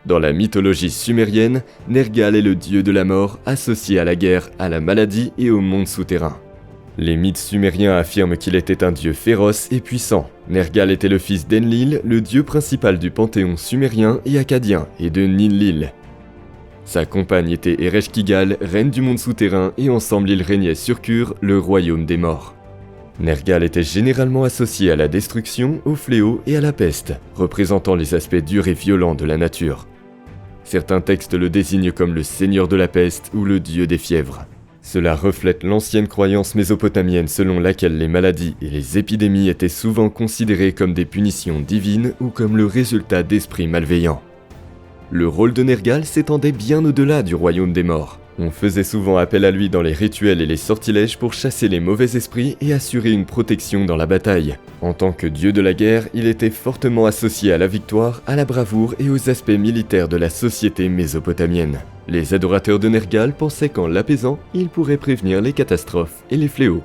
Dans la mythologie sumérienne, Nergal est le dieu de la mort associé à la guerre, à la maladie et au monde souterrain. Les mythes sumériens affirment qu'il était un dieu féroce et puissant. Nergal était le fils d'Enlil, le dieu principal du panthéon sumérien et akkadien, et de Ninlil. Sa compagne était Ereshkigal, reine du monde souterrain, et ensemble ils régnaient sur Kur, le royaume des morts. Nergal était généralement associé à la destruction, au fléau et à la peste, représentant les aspects durs et violents de la nature. Certains textes le désignent comme le seigneur de la peste ou le dieu des fièvres. Cela reflète l'ancienne croyance mésopotamienne selon laquelle les maladies et les épidémies étaient souvent considérées comme des punitions divines ou comme le résultat d'esprits malveillants. Le rôle de Nergal s'étendait bien au-delà du royaume des morts. On faisait souvent appel à lui dans les rituels et les sortilèges pour chasser les mauvais esprits et assurer une protection dans la bataille. En tant que dieu de la guerre, il était fortement associé à la victoire, à la bravoure et aux aspects militaires de la société mésopotamienne. Les adorateurs de Nergal pensaient qu'en l'apaisant, il pourrait prévenir les catastrophes et les fléaux.